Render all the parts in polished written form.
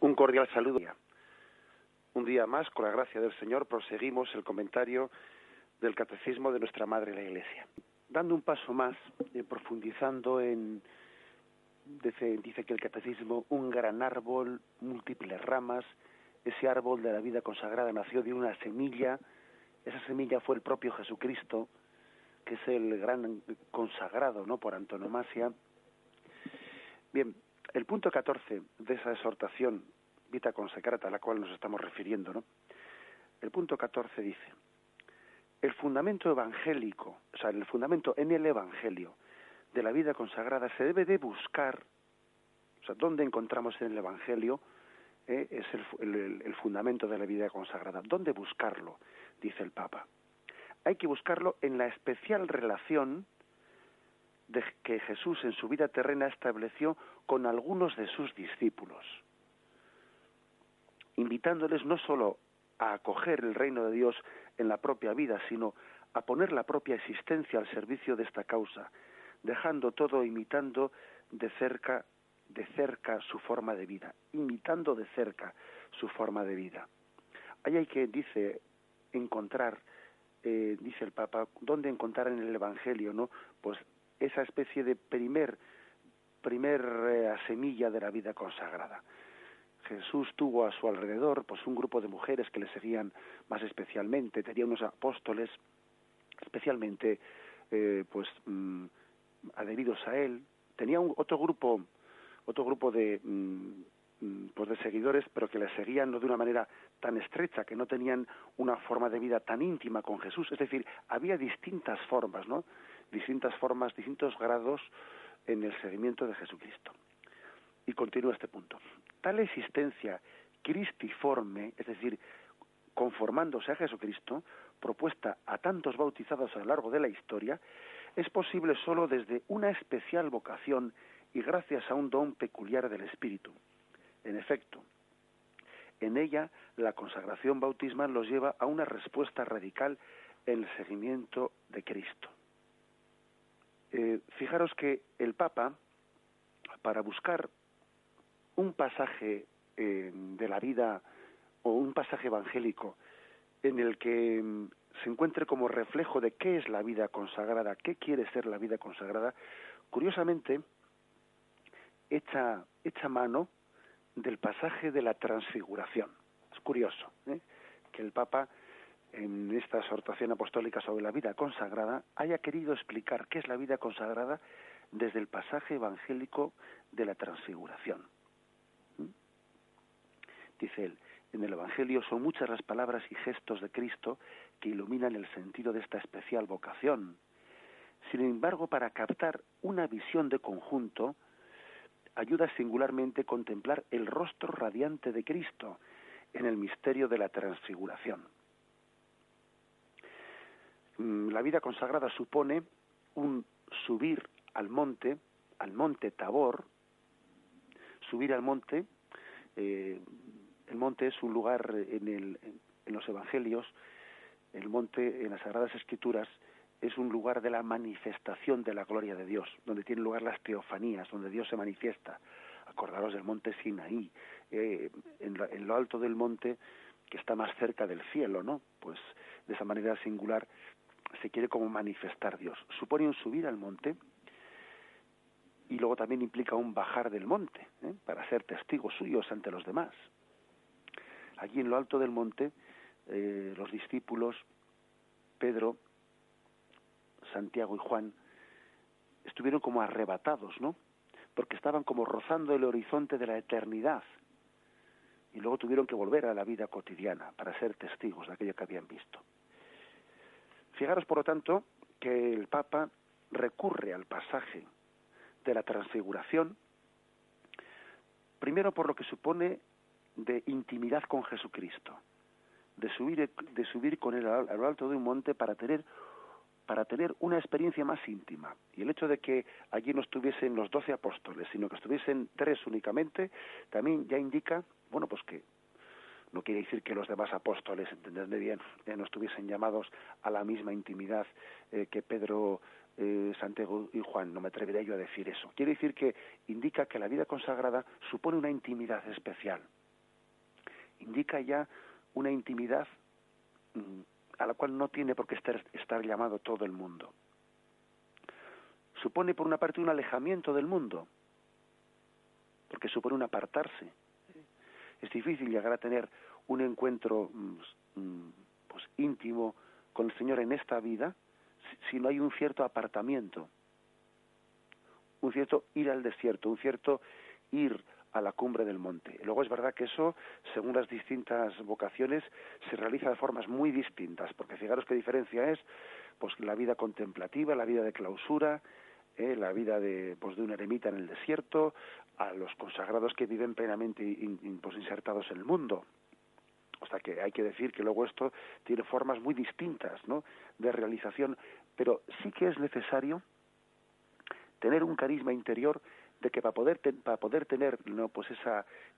Un cordial saludo. Un día más, con la gracia del Señor, proseguimos el comentario del Catecismo de nuestra Madre la Iglesia. Dando un paso más, profundizando en... Dice que el Catecismo, un gran árbol, múltiples ramas, ese árbol de la vida consagrada nació de una semilla, esa semilla fue el propio Jesucristo, que es el gran consagrado, ¿no?, por antonomasia. Bien, el punto 14 de esa exhortación, Vita Consecrata, a la cual nos estamos refiriendo, ¿no? El punto 14 dice: el fundamento evangélico, o sea, el fundamento en el Evangelio de la vida consagrada se debe de buscar, o sea, ¿dónde encontramos en el Evangelio? Es el fundamento de la vida consagrada. ¿Dónde buscarlo? Dice el Papa. Hay que buscarlo en la especial relación que Jesús en su vida terrena estableció con algunos de sus discípulos, invitándoles no sólo a acoger el reino de Dios en la propia vida, sino a poner la propia existencia al servicio de esta causa, dejando todo, imitando de cerca su forma de vida, imitando de cerca su forma de vida. Ahí hay que, dice, encontrar, dice el Papa, ¿dónde encontrar en el Evangelio, no? Pues esa especie de primer semilla de la vida consagrada. Jesús tuvo a su alrededor pues un grupo de mujeres que le seguían más especialmente, tenía unos apóstoles especialmente adheridos a él, tenía otro grupo de de seguidores, pero que le seguían no de una manera tan estrecha, que no tenían una forma de vida tan íntima con Jesús. Es decir, había distintas formas, ¿no? Distintas formas, distintos grados en el seguimiento de Jesucristo. Y continúa este punto. Tal existencia cristiforme, es decir, conformándose a Jesucristo, propuesta a tantos bautizados a lo largo de la historia, es posible sólo desde una especial vocación y gracias a un don peculiar del Espíritu. En efecto, en ella la consagración bautismal los lleva a una respuesta radical en el seguimiento de Cristo. Fijaros que el Papa, para buscar un pasaje de la vida o un pasaje evangélico en el que se encuentre como reflejo de qué es la vida consagrada, qué quiere ser la vida consagrada, curiosamente echa mano del pasaje de la transfiguración. Es curioso, que el Papa, en esta exhortación apostólica sobre la vida consagrada, haya querido explicar qué es la vida consagrada desde el pasaje evangélico de la transfiguración. Dice él: en el Evangelio son muchas las palabras y gestos de Cristo que iluminan el sentido de esta especial vocación. Sin embargo, para captar una visión de conjunto, ayuda singularmente contemplar el rostro radiante de Cristo en el misterio de la transfiguración. La vida consagrada supone un subir al monte Tabor. Subir al monte, el monte es un lugar en los Evangelios, el monte en las Sagradas Escrituras es un lugar de la manifestación de la gloria de Dios, donde tienen lugar las teofanías, donde Dios se manifiesta. Acordaros del monte Sinaí, en lo alto del monte que está más cerca del cielo, ¿no? Pues de esa manera singular se quiere como manifestar Dios. Supone un subir al monte y luego también implica un bajar del monte, para ser testigos suyos ante los demás. Allí en lo alto del monte, los discípulos, Pedro, Santiago y Juan, estuvieron como arrebatados, ¿no? Porque estaban como rozando el horizonte de la eternidad y luego tuvieron que volver a la vida cotidiana para ser testigos de aquello que habían visto. Fijaros, por lo tanto, que el Papa recurre al pasaje de la transfiguración, primero por lo que supone de intimidad con Jesucristo, de subir con él a lo alto de un monte para tener una experiencia más íntima. Y el hecho de que allí no estuviesen los 12 apóstoles, sino que estuviesen 3 únicamente, también ya indica, bueno, pues que no quiere decir que los demás apóstoles, entendedme bien, no estuviesen llamados a la misma intimidad que Pedro, Santiago y Juan. No me atreveré yo a decir eso. Quiere decir que indica que la vida consagrada supone una intimidad especial. indica ya una intimidad a la cual no tiene por qué estar llamado todo el mundo. Supone, por una parte, un alejamiento del mundo, porque supone un apartarse. Es difícil llegar a tener un encuentro pues íntimo con el Señor en esta vida si no hay un cierto apartamiento, un cierto ir al desierto, un cierto ir a la cumbre del monte. Luego es verdad que eso, según las distintas vocaciones, se realiza de formas muy distintas, porque fijaros qué diferencia es pues la vida contemplativa, la vida de clausura, la vida de un eremita en el desierto, a los consagrados que viven plenamente insertados en el mundo. O sea que hay que decir que luego esto tiene formas muy distintas, ¿no?, de realización, pero sí que es necesario tener un carisma interior de que para poder tener, ¿no?, pues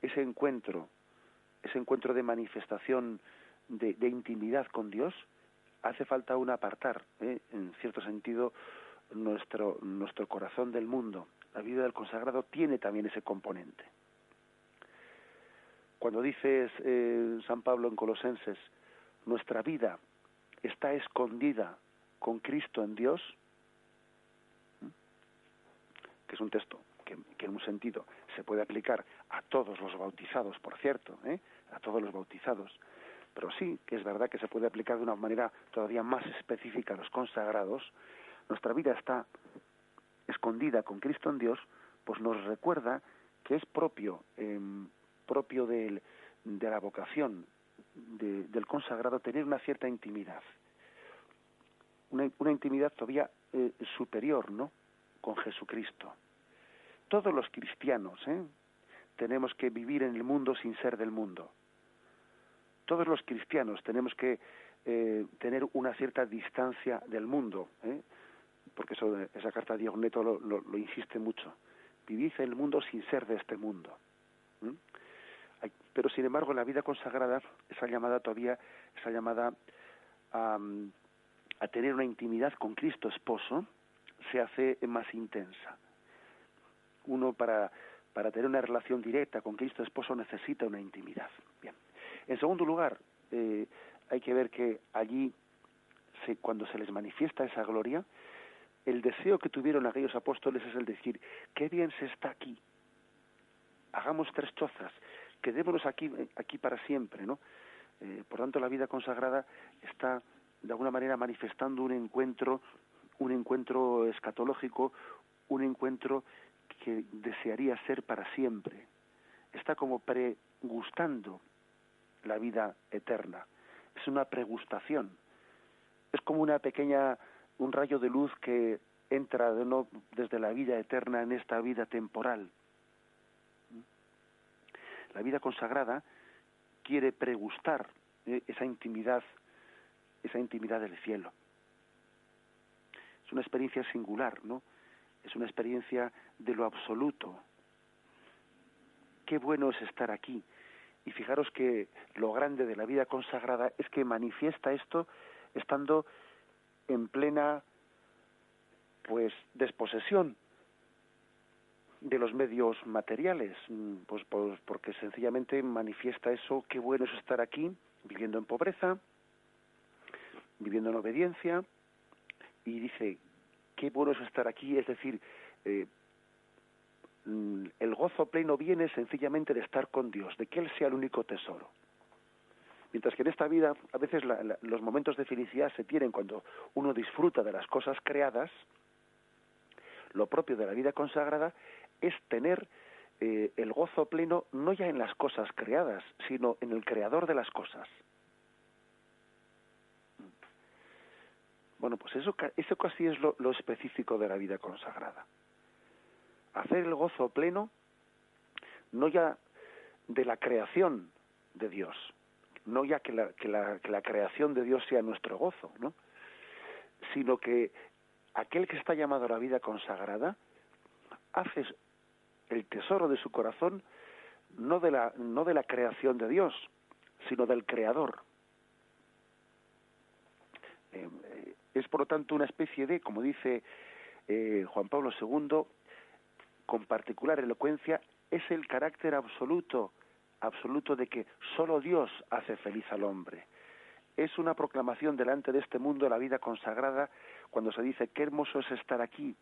ese encuentro de manifestación de intimidad con Dios, hace falta un apartar, en cierto sentido, nuestro corazón del mundo. La vida del consagrado tiene también ese componente. Cuando dice San Pablo en Colosenses, nuestra vida está escondida con Cristo en Dios, que es un texto que en un sentido se puede aplicar a todos los bautizados, por cierto, a todos los bautizados, pero sí que es verdad que se puede aplicar de una manera todavía más específica a los consagrados. Nuestra vida está escondida con Cristo en Dios, pues nos recuerda que es propio de la vocación del consagrado tener una cierta intimidad, una intimidad todavía superior, ¿no?, con Jesucristo. Todos los cristianos tenemos que vivir en el mundo sin ser del mundo. Todos los cristianos tenemos que tener una cierta distancia del mundo, porque esa carta de Diogneto lo insiste mucho. Vivid en el mundo sin ser de este mundo. Pero sin embargo, en la vida consagrada, esa llamada a tener una intimidad con Cristo esposo se hace más intensa. Uno para tener una relación directa con Cristo esposo necesita una intimidad. Bien. En segundo lugar, hay que ver que allí, cuando se les manifiesta esa gloria, el deseo que tuvieron aquellos apóstoles es el decir, qué bien se está aquí, hagamos 3 chozas, quedémonos aquí para siempre, ¿no? Por tanto, la vida consagrada está de alguna manera manifestando un encuentro escatológico, un encuentro que desearía ser para siempre. Está como pregustando la vida eterna. Es una pregustación. Es como un rayo de luz que entra desde la vida eterna en esta vida temporal. La vida consagrada quiere pregustar esa intimidad del cielo. Es una experiencia singular, ¿no? Es una experiencia de lo absoluto. Qué bueno es estar aquí. Y fijaros que lo grande de la vida consagrada es que manifiesta esto estando en plena, pues, desposesión de los medios materiales, pues porque sencillamente manifiesta eso, qué bueno es estar aquí, viviendo en pobreza, viviendo en obediencia, y dice, qué bueno es estar aquí, es decir, el gozo pleno viene sencillamente de estar con Dios, de que Él sea el único tesoro. Mientras que en esta vida, a veces los momentos de felicidad se tienen cuando uno disfruta de las cosas creadas, lo propio de la vida consagrada es tener el gozo pleno no ya en las cosas creadas, sino en el creador de las cosas. Bueno, pues eso casi es lo específico de la vida consagrada. Hacer el gozo pleno no ya de la creación de Dios, no ya que la creación de Dios sea nuestro gozo, ¿no?, sino que aquel que está llamado a la vida consagrada hace el tesoro de su corazón no de la creación de Dios, sino del Creador. Es por lo tanto una especie de, como dice Juan Pablo II, con particular elocuencia, es el carácter absoluto, absoluto de que solo Dios hace feliz al hombre. Es una proclamación delante de este mundo de la vida consagrada cuando se dice qué hermoso es estar aquí,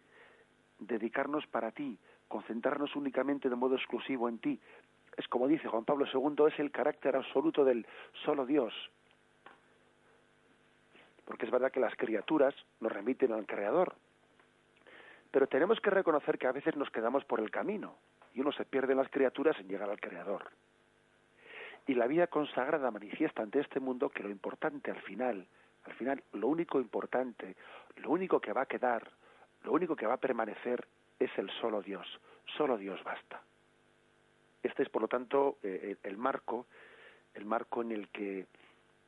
dedicarnos para ti, concentrarnos únicamente de modo exclusivo en ti. Es como dice Juan Pablo II, es el carácter absoluto del solo Dios. Porque es verdad que las criaturas nos remiten al Creador, pero tenemos que reconocer que a veces nos quedamos por el camino y uno se pierde en las criaturas en llegar al Creador. Y la vida consagrada manifiesta ante este mundo que lo importante al final, lo único importante, lo único que va a quedar, lo único que va a permanecer es el solo Dios basta. Este es, por lo tanto, el marco en el que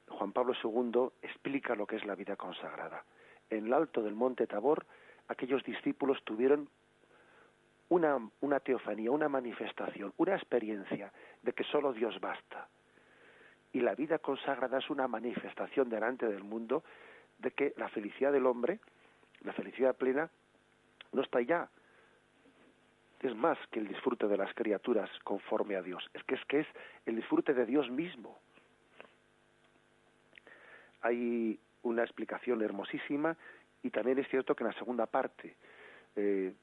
Juan Pablo II explica lo que es la vida consagrada. En el alto del monte Tabor, aquellos discípulos tuvieron una teofanía, una manifestación, una experiencia de que solo Dios basta. Y la vida consagrada es una manifestación delante del mundo de que la felicidad del hombre, la felicidad plena, no está ya. Es más que el disfrute de las criaturas conforme a Dios. Es que es el disfrute de Dios mismo. Hay una explicación hermosísima y también es cierto que en la segunda parte,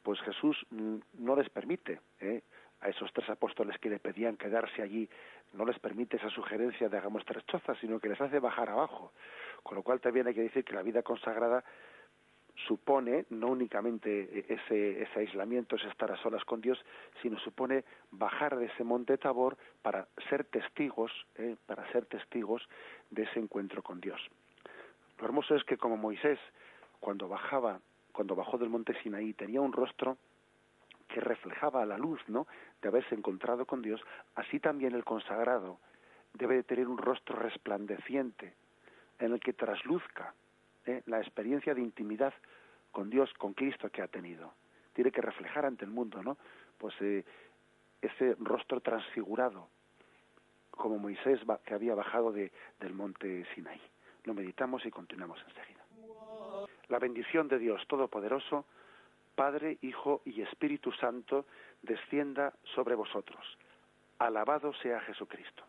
pues Jesús no les permite a esos 3 apóstoles que le pedían quedarse allí, no les permite esa sugerencia de hagamos 3 chozas, sino que les hace bajar abajo. Con lo cual también hay que decir que la vida consagrada supone no únicamente ese aislamiento, ese estar a solas con Dios, sino supone bajar de ese monte Tabor para ser testigos de ese encuentro con Dios. Lo hermoso es que como Moisés, cuando bajó del monte Sinaí, tenía un rostro que reflejaba la luz, ¿no?, de haberse encontrado con Dios, así también el consagrado debe de tener un rostro resplandeciente en el que trasluzca la experiencia de intimidad con Dios, con Cristo que ha tenido. Tiene que reflejar ante el mundo, ¿no?, pues ese rostro transfigurado, como Moisés que había bajado del monte Sinaí. Lo meditamos y continuamos enseguida. La bendición de Dios Todopoderoso, Padre, Hijo y Espíritu Santo, descienda sobre vosotros. Alabado sea Jesucristo.